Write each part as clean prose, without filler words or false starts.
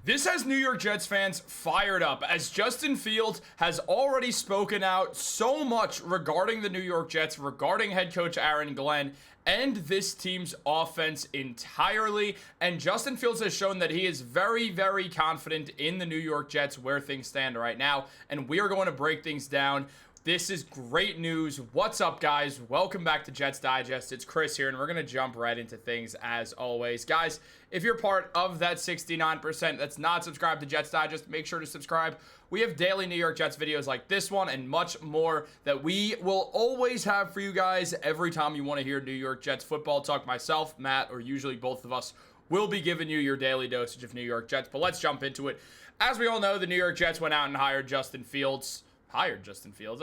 This has New York Jets fans fired up, as Justin Fields has already spoken out so much regarding the New York Jets, regarding head coach Aaron Glenn, and this team's offense entirely. And Justin Fields has shown that he is very, very confident in the New York Jets, where things stand right now. And we are going to break things down. This is great news. What's up, guys? Welcome back to Jets Digest. It's Chris here, and we're going to jump right into things as always. Guys, if you're part of that 69% that's not subscribed to Jets Digest, make sure to subscribe. We have daily New York Jets videos like this one and much more that we will always have for you guys every time you want to hear New York Jets football talk. Myself, Matt, or usually both of us will be giving you your daily dosage of New York Jets. But let's jump into it. As we all know, the New York Jets went out and hired Justin Fields. I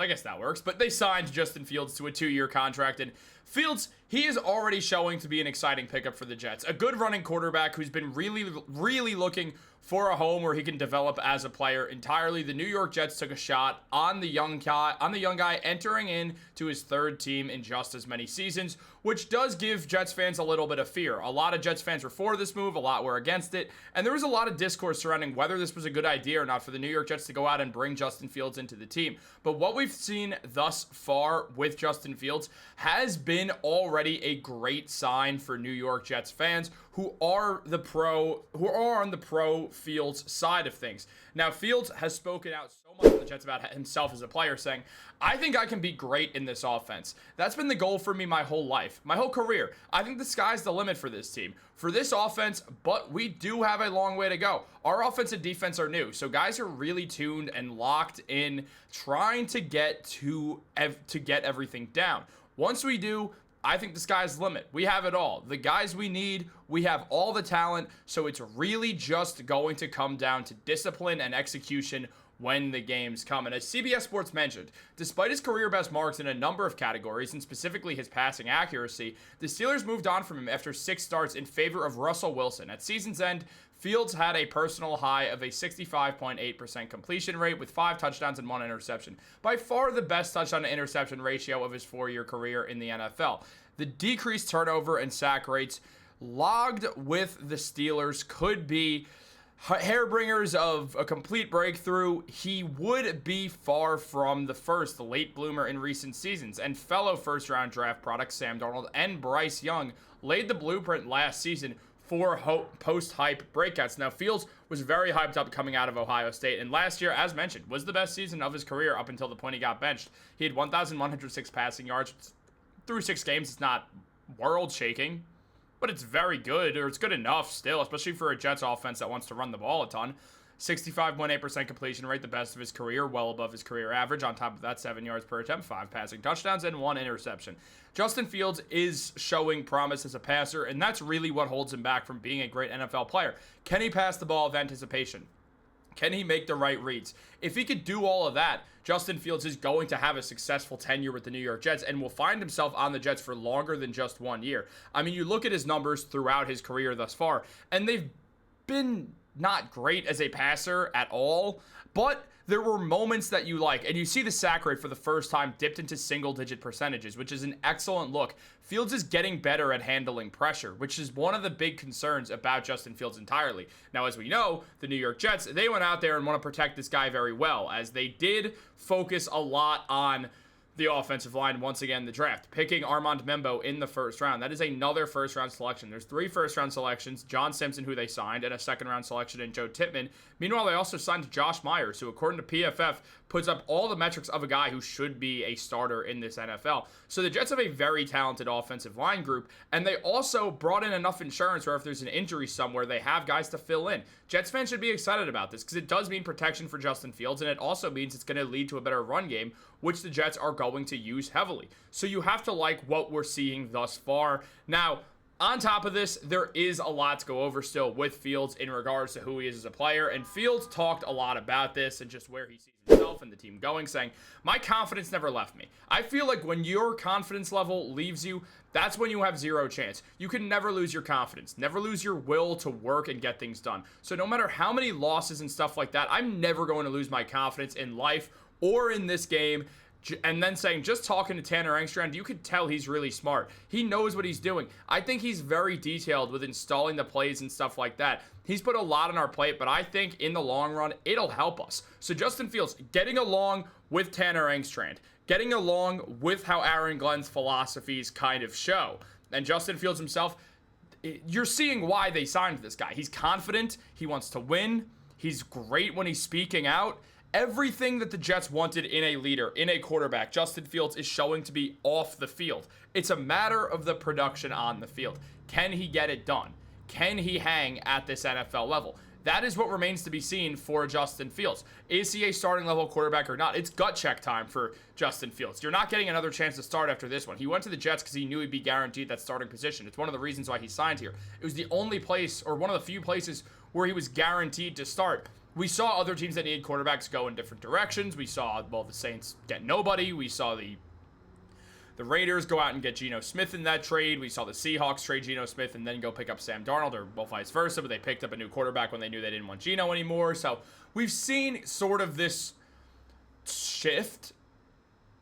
guess that works, but they signed Justin Fields to a 2-year contract, and Fields, he is already showing to be an exciting pickup for the Jets. A good running quarterback who's been really looking for a home where he can develop as a player entirely. The New York Jets took a shot on the young guy entering in to his third team in just as many seasons, which does give Jets fans a little bit of fear. A lot of Jets fans were for this move, a lot were against it, and there was a lot of discourse surrounding whether this was a good idea or not for the New York Jets to go out and bring Justin Fields into the team. But what we've seen thus far with Justin Fields has been already a great sign for New York Jets fans who are on the pro Fields side of things. Now, Fields has spoken out so much to the Jets about himself as a player, saying, I think I can be great in this offense. That's been the goal for me my whole life, my whole career. I think the sky's the limit for this team, for this offense, but we do have a long way to go. Our offense and defense are new, so guys are really tuned and locked in, trying to get everything down. Once we do, I think the sky's the limit. We have it all. The guys we need, we have all the talent, so it's really just going to come down to discipline and execution when the games come. And as CBS Sports mentioned, despite his career best marks in a number of categories, and specifically his passing accuracy, the Steelers moved on from him after 6 starts in favor of Russell Wilson. At season's end, Fields had a personal high of a 65.8% completion rate with 5 touchdowns and 1 interception. By far the best touchdown to interception ratio of his 4-year career in the NFL. The decreased turnover and sack rates logged with the Steelers could be hairbringers of a complete breakthrough. He would be far from the late bloomer in recent seasons, and fellow first-round draft products Sam Darnold and Bryce Young laid the blueprint last season for post-hype breakouts. Now, Fields was very hyped up coming out of Ohio State, and last year, as mentioned, was the best season of his career up until the point he got benched. He had 1,106 passing yards through 6 games. It's not world-shaking, but it's very good, or it's good enough still, especially for a Jets offense that wants to run the ball a ton. 65.8% completion rate, the best of his career, well above his career average. On top of that, 7 yards per attempt, 5 passing touchdowns, and 1 interception. Justin Fields is showing promise as a passer, and that's really what holds him back from being a great NFL player. Can he pass the ball with anticipation? Can he make the right reads? If he could do all of that, Justin Fields is going to have a successful tenure with the New York Jets and will find himself on the Jets for longer than just 1 year. I mean, you look at his numbers throughout his career thus far, and they've been not great as a passer at all, but there were moments that you like, and you see the sack rate for the first time dipped into single-digit percentages, which is an excellent look. Fields is getting better at handling pressure, which is one of the big concerns about Justin Fields entirely. Now, as we know, the New York Jets, they went out there and want to protect this guy very well, as they did focus a lot on the offensive line once again in the draft, picking Armand Membo in the first round. That is another first-round selection. There's 3 first-round selections, John Simpson, who they signed, and a second-round selection in Joe Tippmann. Meanwhile, they also signed Josh Myers, who, according to PFF, puts up all the metrics of a guy who should be a starter in this NFL. So the Jets have a very talented offensive line group, and they also brought in enough insurance where if there's an injury somewhere, they have guys to fill in. Jets fans should be excited about this because it does mean protection for Justin Fields, and it also means it's going to lead to a better run game, which the Jets are going to use heavily. So you have to like what we're seeing thus far. Now, on top of this, there is a lot to go over still with Fields in regards to who he is as a player, and Fields talked a lot about this and just where he sees himself and the team going, saying, my confidence never left me. I feel like when your confidence level leaves you, that's when you have zero chance. You can never lose your confidence, never lose your will to work and get things done. So no matter how many losses and stuff like that, I'm never going to lose my confidence in life or in this game. And then saying, just talking to Tanner Engstrand, you could tell he's really smart. He knows what he's doing. I think he's very detailed with installing the plays and stuff like that. He's put a lot on our plate, but I think in the long run, it'll help us. So Justin Fields, getting along with Tanner Engstrand, getting along with how Aaron Glenn's philosophies kind of show. And Justin Fields himself, you're seeing why they signed this guy. He's confident. He wants to win. He's great when he's speaking out. Everything that the Jets wanted in a leader, in a quarterback, Justin Fields is showing to be off the field. It's a matter of the production on the field. Can he get it done? Can he hang at this NFL level? That is what remains to be seen for Justin Fields. Is he a starting level quarterback or not? It's gut check time for Justin Fields. You're not getting another chance to start after this one. He went to the Jets because he knew he'd be guaranteed that starting position. It's one of the reasons why he signed here. It was the only place, or one of the few places, where he was guaranteed to start. We saw other teams that needed quarterbacks go in different directions. We saw, well, the Saints get nobody. We saw the Raiders go out and get Geno Smith in that trade. We saw the Seahawks trade Geno Smith and then go pick up Sam Darnold, or well, vice versa, but they picked up a new quarterback when they knew they didn't want Geno anymore. So we've seen sort of this shift,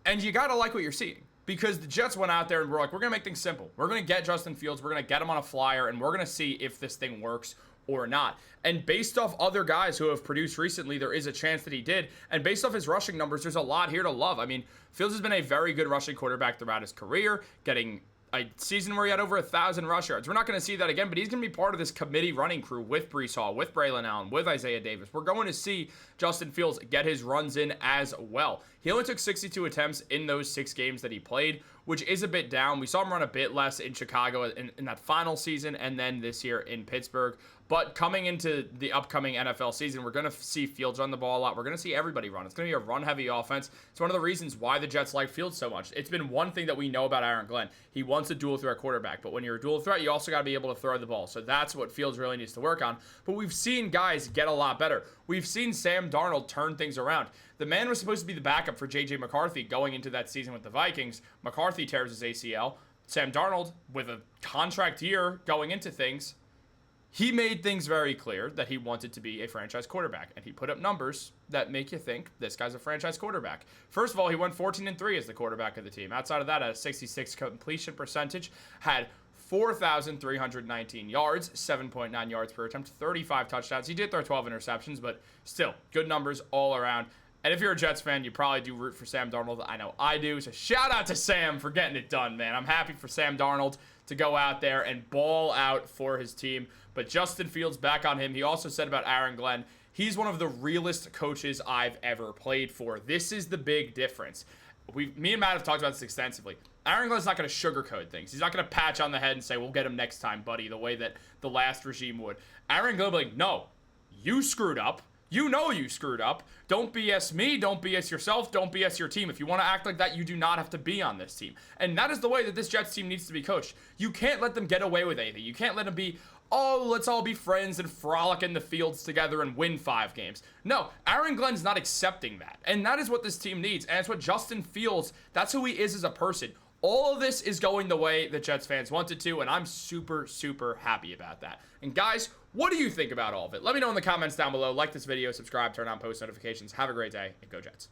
and you got to like what you're seeing, because the Jets went out there and were like, we're going to make things simple. We're going to get Justin Fields. We're going to get him on a flyer, and we're going to see if this thing works or not. And based off other guys who have produced recently, there is a chance that he did. And based off his rushing numbers, there's a lot here to love. I mean, Fields has been a very good rushing quarterback throughout his career, getting a season where he had over 1,000 rush yards. We're not going to see that again, but he's going to be part of this committee running crew with Breece Hall, with Braylon Allen, with Isaiah Davis. We're going to see Justin Fields get his runs in as well. He only took 62 attempts in those 6 games that he played, which is a bit down. We saw him run a bit less in Chicago in that final season, and then this year in Pittsburgh. But coming into the upcoming NFL season, we're going to see Fields run the ball a lot. We're going to see everybody run. It's going to be a run-heavy offense. It's one of the reasons why the Jets like Fields so much. It's been one thing that we know about Aaron Glenn. He wants a dual-threat quarterback. But when you're a dual threat, you also got to be able to throw the ball. So that's what Fields really needs to work on. But we've seen guys get a lot better. We've seen Sam Darnold turn things around. The man was supposed to be the backup for J.J. McCarthy going into that season with the Vikings. McCarthy tears his ACL. Sam Darnold, with a contract year going into things, he made things very clear that he wanted to be a franchise quarterback, and he put up numbers that make you think this guy's a franchise quarterback. First of all, he went 14-3 as the quarterback of the team. Outside of that, at a 66 completion percentage, had 4,319 yards, 7.9 yards per attempt, 35 touchdowns. He did throw 12 interceptions, but still, good numbers all around. And if you're a Jets fan, you probably do root for Sam Darnold. I know I do. So shout out to Sam for getting it done, man. I'm happy for Sam Darnold to go out there and ball out for his team. But Justin Fields, back on him. He also said about Aaron Glenn, he's one of the realest coaches I've ever played for. This is the big difference. Me and Matt have talked about this extensively. Aaron Glenn's not going to sugarcoat things. He's not going to patch on the head and say, we'll get him next time, buddy, the way that the last regime would. Aaron Glenn will be like, no, you screwed up. You know you screwed up. Don't BS me. Don't BS yourself. Don't BS your team. If you want to act like that, you do not have to be on this team. And that is the way that this Jets team needs to be coached. You can't let them get away with anything. You can't let them be, oh, let's all be friends and frolic in the fields together and win 5 games. No, Aaron Glenn's not accepting that. And that is what this team needs. And it's what Justin Fields, that's who he is as a person. All of this is going the way that Jets fans wanted to, and I'm super, super happy about that. And guys, what do you think about all of it? Let me know in the comments down below. Like this video, subscribe, turn on post notifications. Have a great day, and go Jets.